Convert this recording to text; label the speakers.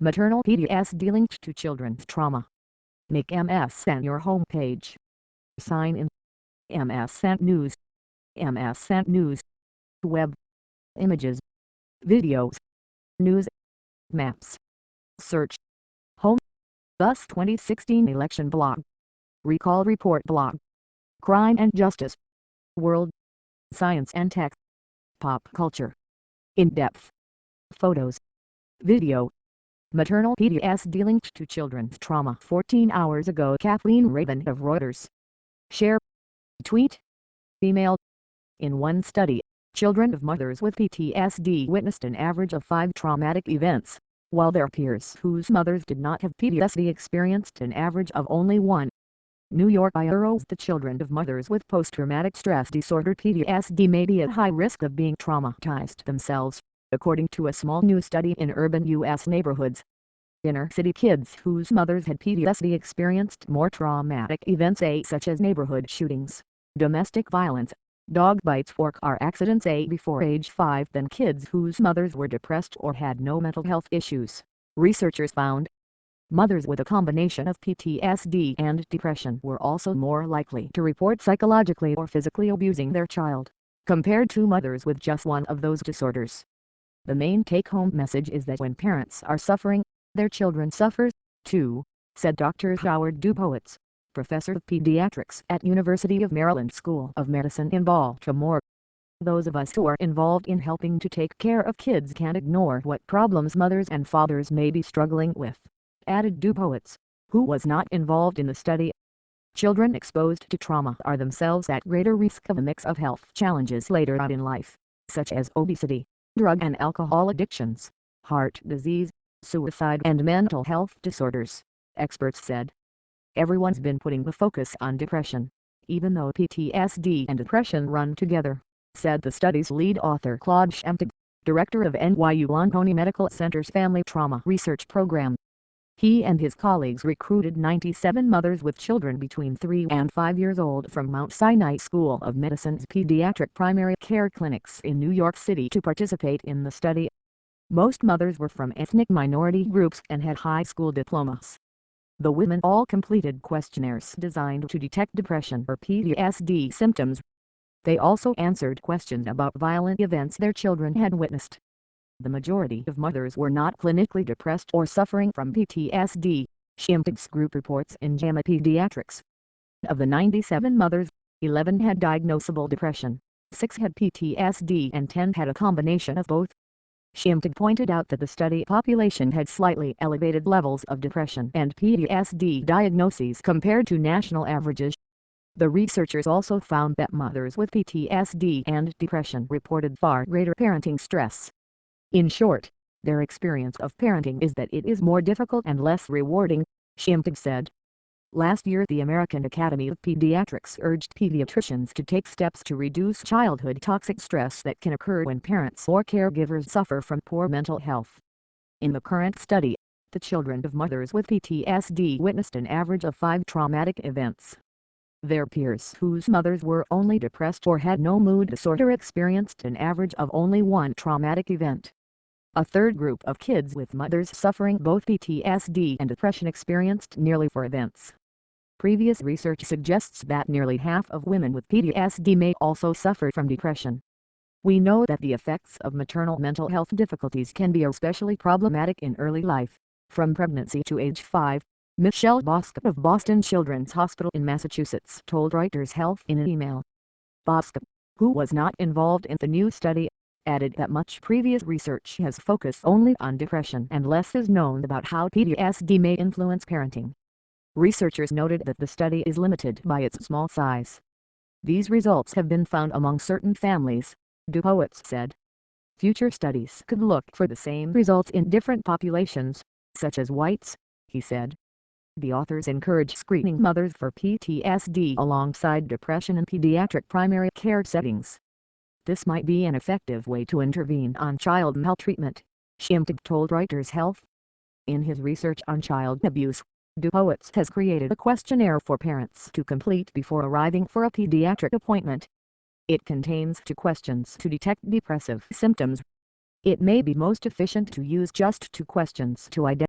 Speaker 1: Maternal PTSD linked to children's trauma. Make MSN your homepage. Sign in. MSN News. MSN News. Web. Images. Videos. News. Maps. Search. Home. Thus 2016 election blog. Recall report blog. Crime and justice. World. Science and tech. Pop culture. In-depth. Photos. Video. Maternal PTSD linked to children's trauma. 14 hours ago, Kathleen Raven of Reuters. Share. Tweet. Email. In one study, children of mothers with PTSD witnessed an average of 5 traumatic events, while their peers whose mothers did not have PTSD experienced an average of only 1. New York Bureau. The children of mothers with post-traumatic stress disorder PTSD may be at high risk of being traumatized themselves, according to a small new study in urban U.S. neighborhoods. Inner-city kids whose mothers had PTSD experienced more traumatic events such as neighborhood shootings, domestic violence, dog bites or car accidents before age 5 than kids whose mothers were depressed or had no mental health issues, researchers found. Mothers with a combination of PTSD and depression were also more likely to report psychologically or physically abusing their child, compared to mothers with just one of those disorders. The main take-home message is that when parents are suffering, their children suffer, too, said Dr. Howard Dubowitz, professor of pediatrics at University of Maryland School of Medicine in Baltimore. Those of us who are involved in helping to take care of kids can't ignore what problems mothers and fathers may be struggling with, added Dubowitz, who was not involved in the study. Children exposed to trauma are themselves at greater risk of a mix of health challenges later on in life, such as obesity, drug and alcohol addictions, heart disease, suicide and mental health disorders, experts said. Everyone's been putting the focus on depression, even though PTSD and depression run together, said the study's lead author Claude Schemptig, director of NYU Langone Medical Center's Family Trauma Research Program. He and his colleagues recruited 97 mothers with children between 3 and 5 years old from Mount Sinai School of Medicine's pediatric primary care clinics in New York City to participate in the study. Most mothers were from ethnic minority groups and had high school diplomas. The women all completed questionnaires designed to detect depression or PTSD symptoms. They also answered questions about violent events their children had witnessed. The majority of mothers were not clinically depressed or suffering from PTSD, Schemptig's group reports in JAMA Pediatrics. Of the 97 mothers, 11 had diagnosable depression, 6 had PTSD and 10 had a combination of both. Schemptig pointed out that the study population had slightly elevated levels of depression and PTSD diagnoses compared to national averages. The researchers also found that mothers with PTSD and depression reported far greater parenting stress. In short, their experience of parenting is that it is more difficult and less rewarding, Schemptig said. Last year the American Academy of Pediatrics urged pediatricians to take steps to reduce childhood toxic stress that can occur when parents or caregivers suffer from poor mental health. In the current study, the children of mothers with PTSD witnessed an average of 5 traumatic events. Their peers whose mothers were only depressed or had no mood disorder experienced an average of only 1 traumatic event. A third group of kids with mothers suffering both PTSD and depression experienced nearly 4 events. Previous research suggests that nearly half of women with PTSD may also suffer from depression. We know that the effects of maternal mental health difficulties can be especially problematic in early life, from pregnancy to age 5, Michelle Boskop of Boston Children's Hospital in Massachusetts told Reuters Health in an email. Boskop, who was not involved in the new study, added that much previous research has focused only on depression and less is known about how PTSD may influence parenting. Researchers noted that the study is limited by its small size. These results have been found among certain families, Dubowitz said. Future studies could look for the same results in different populations, such as whites, he said. The authors encourage screening mothers for PTSD alongside depression in pediatric primary care settings. This might be an effective way to intervene on child maltreatment, Schemptig told Reuters Health. In his research on child abuse, Dubowitz has created a questionnaire for parents to complete before arriving for a pediatric appointment. It contains 2 questions to detect depressive symptoms. It may be most efficient to use just 2 questions to identify